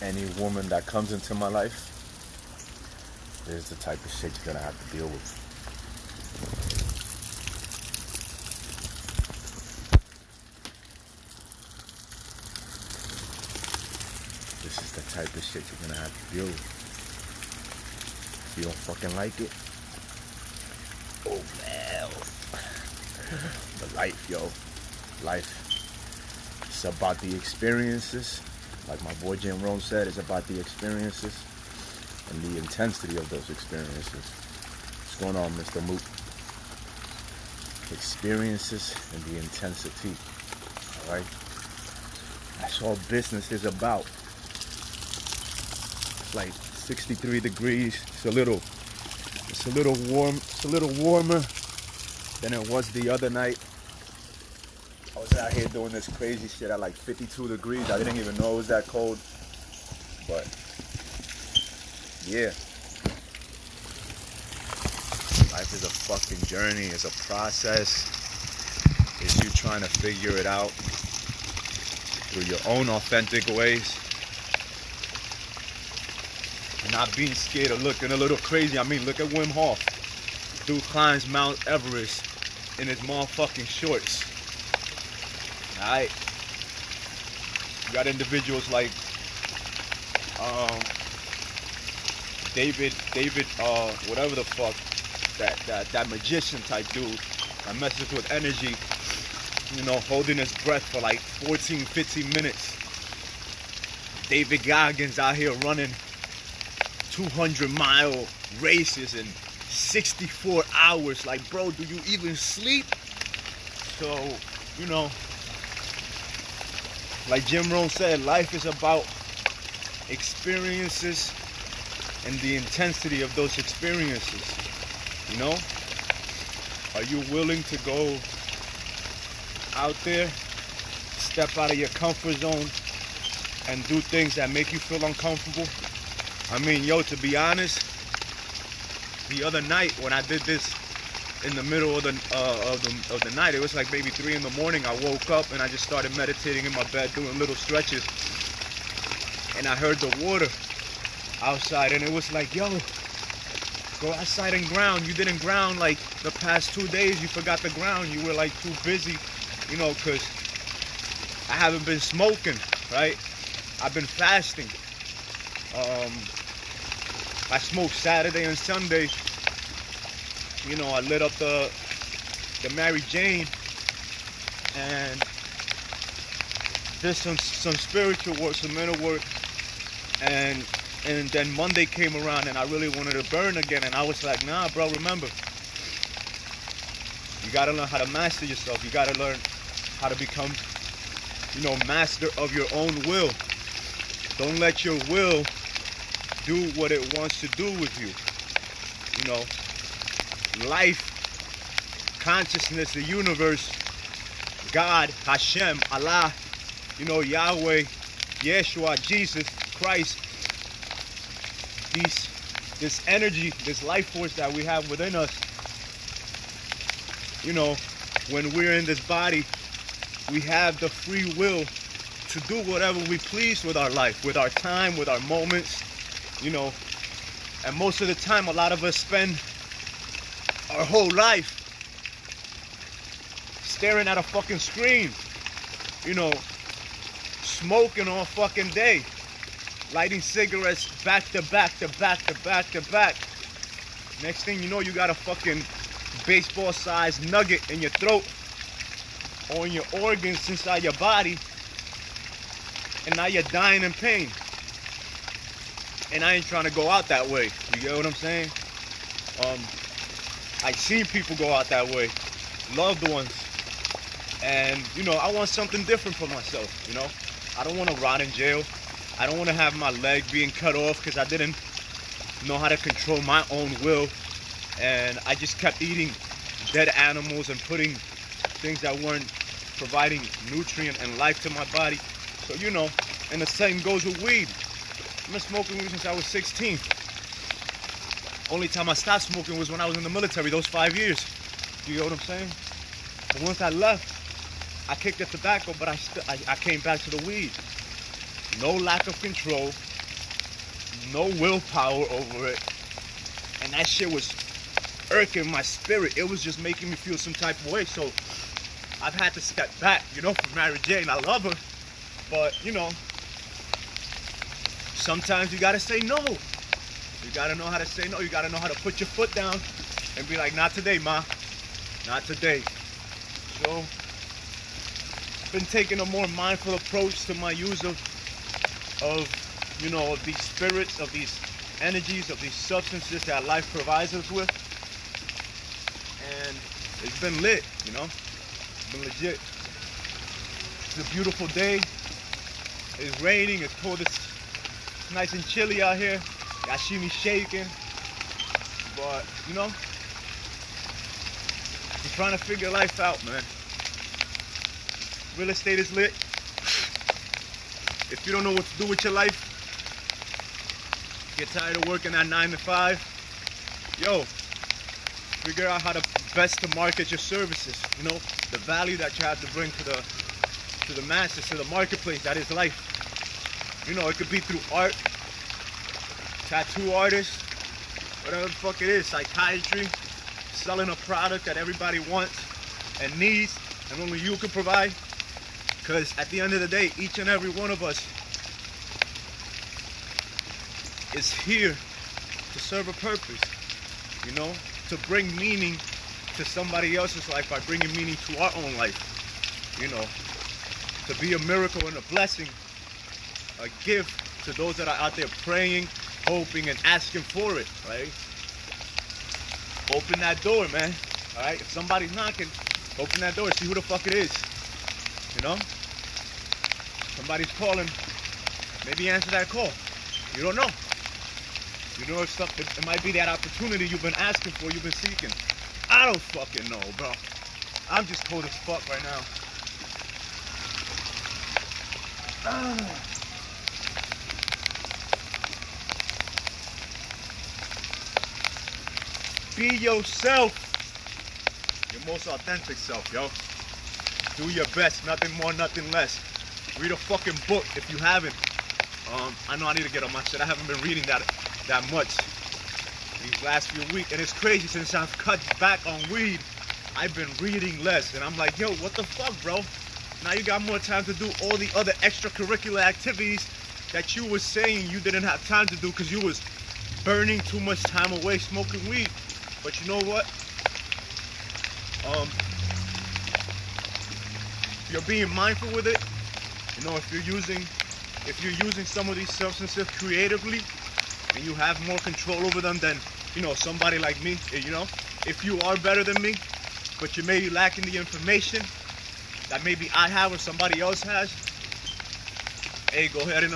any woman that comes into my life, this is the type of shit you're gonna have to deal with. This is the type of shit you're gonna have to deal with. If you don't fucking like it, oh man. But life, yo. Life. It's about the experiences. Like my boy Rohn said, it's about the experiences and the intensity of those experiences. What's going on, Mr. Moot? Experiences and the intensity. Alright? That's all business is about. It's like 63 degrees. It's a little warm. It's a little warmer than it was the other night. I was out here doing this crazy shit at like 52 degrees. I didn't even know it was that cold. But yeah. Life is a fucking journey. It's a process. It's you trying to figure it out through your own authentic ways. Not being scared of looking a little crazy. I mean, look at Wim Hof. Dude climbs Mount Everest in his motherfucking shorts. Alright? You got individuals like David, whatever the fuck, that magician type dude that messes with energy, you know, holding his breath for like 14, 15 minutes. David Goggins out here running 200-mile races in 64 hours. Like, bro, do you even sleep? So, you know, like Rohn said, life is about experiences and the intensity of those experiences. You know? Are you willing to go out there, step out of your comfort zone, and do things that make you feel uncomfortable? I mean, yo, to be honest, the other night when I did this in the middle of the night, it was like maybe 3 in the morning. I woke up and I just started meditating in my bed, doing little stretches, and I heard the water outside, and it was like, yo, go outside and ground. You didn't ground like the past 2 days. You forgot to ground. You were like too busy, you know, because I haven't been smoking, right? I've been fasting. I smoked Saturday and Sunday. You know, I lit up the Mary Jane and did some spiritual work, some inner work, and then Monday came around and I really wanted to burn again, and I was like, nah, bro, remember, you gotta learn how to master yourself. You gotta learn how to become, you know, master of your own will. Don't let your will do what it wants to do with you. You know, life, consciousness, the universe, God, Hashem, Allah, you know, Yahweh, Yeshua, Jesus, Christ, this energy, this life force that we have within us, you know, when we're in this body, we have the free will to do whatever we please with our life, with our time, with our moments, you know. And most of the time, a lot of us spend our whole life staring at a fucking screen, you know, smoking all fucking day, lighting cigarettes back to back to back to back to back. Next thing you know, you got a fucking baseball-sized nugget in your throat or in your organs inside your body, and now you're dying in pain. And I ain't trying to go out that way. You get what I'm saying? I've seen people go out that way, loved ones, and you know, I want something different for myself. You know, I don't want to rot in jail. I don't want to have my leg being cut off because I didn't know how to control my own will, and I just kept eating dead animals and putting things that weren't providing nutrient and life to my body. So, you know, and the same goes with weed. I've been smoking weed since I was 16. Only time I stopped smoking was when I was in the military, those 5 years. You know what I'm saying? But once I left, I kicked the tobacco, but I came back to the weed. No lack of control, no willpower over it. And that shit was irking my spirit. It was just making me feel some type of way. So I've had to step back, you know, from Mary Jane. I love her. But, you know, sometimes you gotta say no. You gotta know how to say no. You gotta know how to put your foot down and be like, not today, ma. Not today. So, been taking a more mindful approach to my use of you know, of these spirits, of these energies, of these substances that life provides us with. And it's been lit, you know. It's been legit. It's a beautiful day. It's raining, it's cold, it's nice and chilly out here. Y'all see me shaking. But, you know, I'm trying to figure life out, man. Real estate is lit. If you don't know what to do with your life, get tired of working at 9 to 5, yo, figure out how to best to market your services. You know, the value that you have to bring to the masses, to the marketplace. That is life. You know, it could be through art, tattoo artists, whatever the fuck it is, psychiatry, selling a product that everybody wants and needs and only you can provide. Because at the end of the day, each and every one of us is here to serve a purpose, you know, to bring meaning to somebody else's life by bringing meaning to our own life, you know, to be a miracle and a blessing, a gift to those that are out there praying, hoping, and asking for it, right? Open that door, man, all right? If somebody's knocking, open that door, see who the fuck it is, you know? Somebody's calling, maybe answer that call. You don't know. You know, it's something, it might be that opportunity you've been asking for, you've been seeking. I don't fucking know, bro. I'm just cold as fuck right now. Be yourself. Your most authentic self, yo. Do your best, nothing more, nothing less. Read a fucking book if you haven't. I know I need to get on my shit. I haven't been reading that much these last few weeks. And it's crazy, since I've cut back on weed, I've been reading less. And I'm like, yo, what the fuck, bro? Now you got more time to do all the other extracurricular activities that you were saying you didn't have time to do because you was burning too much time away smoking weed. But you know what? If you're being mindful with it, you know, if you're using some of these substances creatively and you have more control over them than, you know, somebody like me, you know, if you are better than me, but you may be lacking the information that maybe I have or somebody else has, hey, go ahead and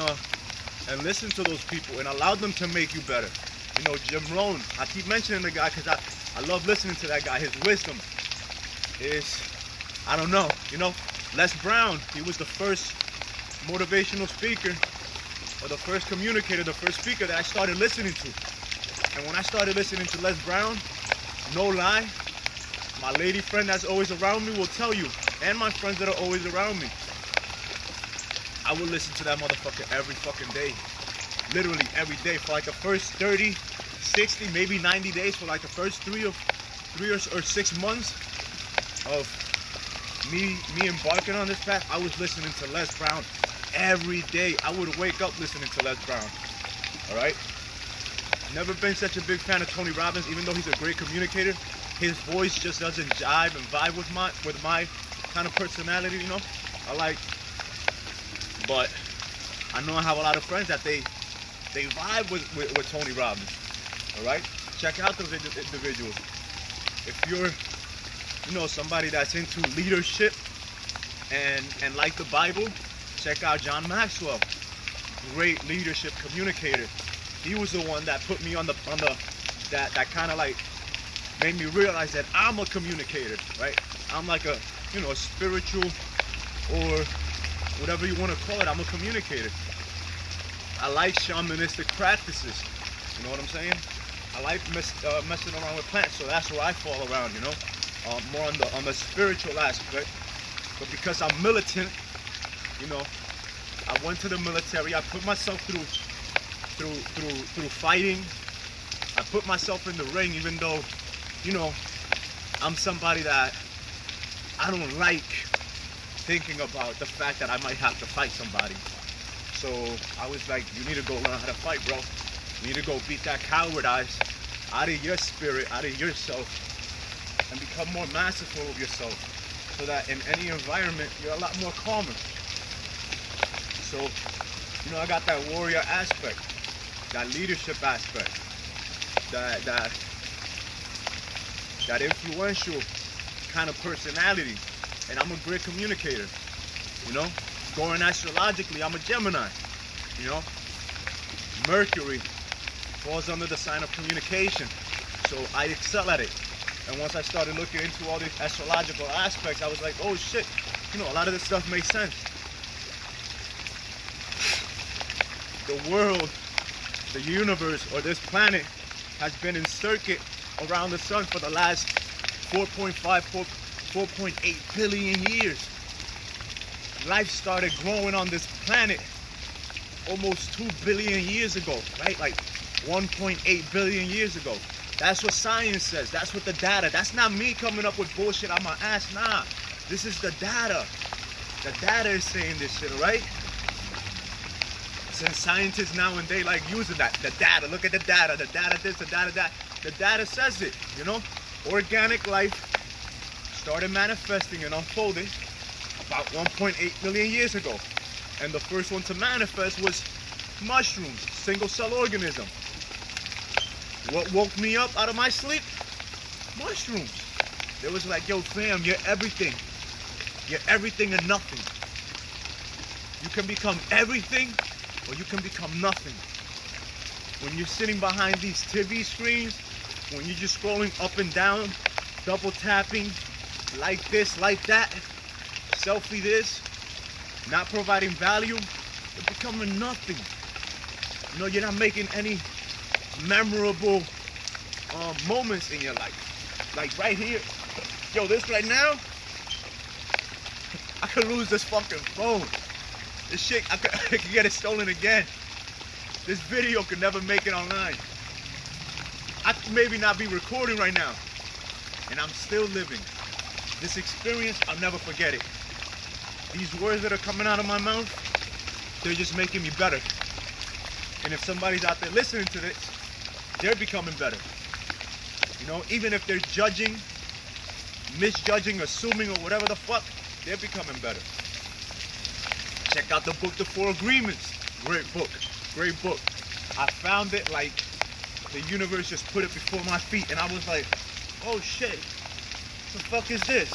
listen to those people and allow them to make you better. You know, Rohn, I keep mentioning the guy because I love listening to that guy. His wisdom is, I don't know, you know, Les Brown, he was the first motivational speaker, or the first communicator, the first speaker that I started listening to. And when I started listening to Les Brown, no lie, my lady friend that's always around me will tell you, and my friends that are always around me, I will listen to that motherfucker every fucking day. Literally every day for like the first 30, 60, maybe 90 days, for like the first 3 or 6 months of me embarking on this path. I was listening to Les Brown every day. I would wake up listening to Les Brown. All right. Never been such a big fan of Tony Robbins, even though he's a great communicator. His voice just doesn't jive and vibe with my kind of personality, you know. But I know I have a lot of friends that they vibe with Tony Robbins. All right. Check out those individuals. If you're, you know, somebody that's into leadership and like the Bible, check out John Maxwell. Great leadership communicator. He was the one that put me on that kind of like made me realize that I'm a communicator, right? I'm like a, you know, a spiritual or whatever you want to call it. I'm a communicator. I like shamanistic practices. You know what I'm saying? I like messing around with plants, so that's where I fall around, you know, more on the spiritual aspect. But because I'm militant, you know, I went to the military. I put myself through through fighting. I put myself in the ring, even though, you know, I'm somebody that I don't like thinking about the fact that I might have to fight somebody. So I was like, you need to go learn how to fight, bro. You need to go beat that cowardice out of your spirit, out of yourself, and become more masterful of yourself, so that in any environment you're a lot more calmer. So, you know, I got that warrior aspect, that leadership aspect, that influential kind of personality, and I'm a great communicator. You know, going astrologically, I'm a Gemini. You know, Mercury falls under the sign of communication, so I excel at it. And once I started looking into all these astrological aspects, I was like, oh shit, you know, a lot of this stuff makes sense. The world, the universe, or this planet has been in circuit around the sun for the last 4.8 billion years. Life started growing on this planet almost 2 billion years ago, right? Like 1.8 billion years ago. That's what science says. That's what the data. That's not me coming up with bullshit on my ass. Nah, this is the data. The data is saying this shit, right? Since scientists now and they like using that, the data. Look at the data. The data this, the data that. The data says it. You know, organic life started manifesting and unfolding about 1.8 million years ago, and the first one to manifest was mushrooms, single cell organism. What woke me up out of my sleep? Mushrooms. It was like, yo fam, you're everything. You're everything and nothing. You can become everything or you can become nothing. When you're sitting behind these TV screens, when you're just scrolling up and down, double tapping, like this, like that, selfie this, not providing value, you're becoming nothing. You know, you're not making any memorable moments in your life. Like right here, yo, this right now, I could lose this fucking phone. This shit, I could get it stolen again. This video could never make it online. I could maybe not be recording right now, and I'm still living. This experience, I'll never forget it. These words that are coming out of my mouth, they're just making me better. And if somebody's out there listening to this, they're becoming better. You know, even if they're judging, misjudging, assuming, or whatever the fuck, they're becoming better. Check out the book, The Four Agreements. Great book. Great book. I found it like the universe just put it before my feet, and I was like, oh shit, what the fuck is this?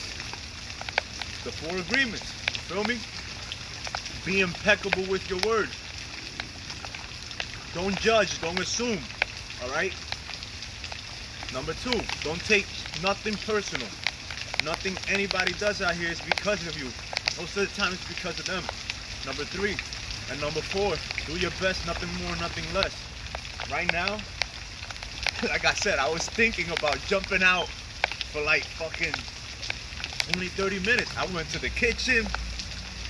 The Four Agreements. Feel me? Be impeccable with your word. Don't judge, don't assume. Alright? Number 2, don't take nothing personal. Nothing anybody does out here is because of you. Most of the time it's because of them. Number 3. And number 4, do your best, nothing more, nothing less. Right now, like I said, I was thinking about jumping out for like fucking only 30 minutes. I went to the kitchen,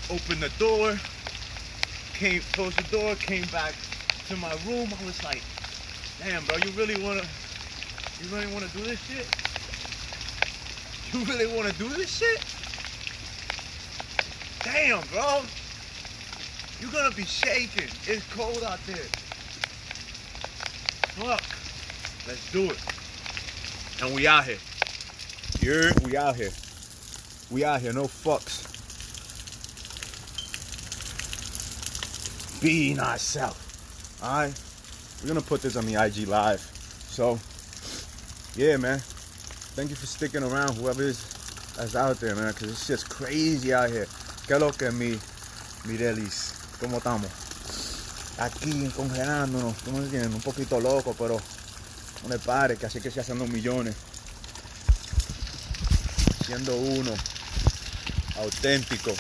opened the door, closed the door, came back to my room. I was like, damn, bro, you really wanna do this shit? You really wanna do this shit? Damn, bro. You're gonna be shaking. It's cold out there. Fuck. Let's do it. And we out here. We out here. We out here, no fucks. Being ourselves. Alright? We're gonna put this on the IG Live. So, yeah, man. Thank you for sticking around, whoever is out there, man, because it's just crazy out here. ¿Qué lo que mi Mirelis? ¿Cómo estamos? Aquí congelándonos, ¿cómo se entiende? Un poquito loco, pero no le pare, que así que se hacen los millones. Siendo uno auténtico.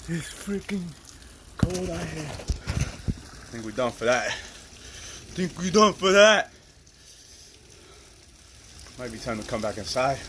It's freaking cold out here. I think we're done for that. Might be time to come back inside.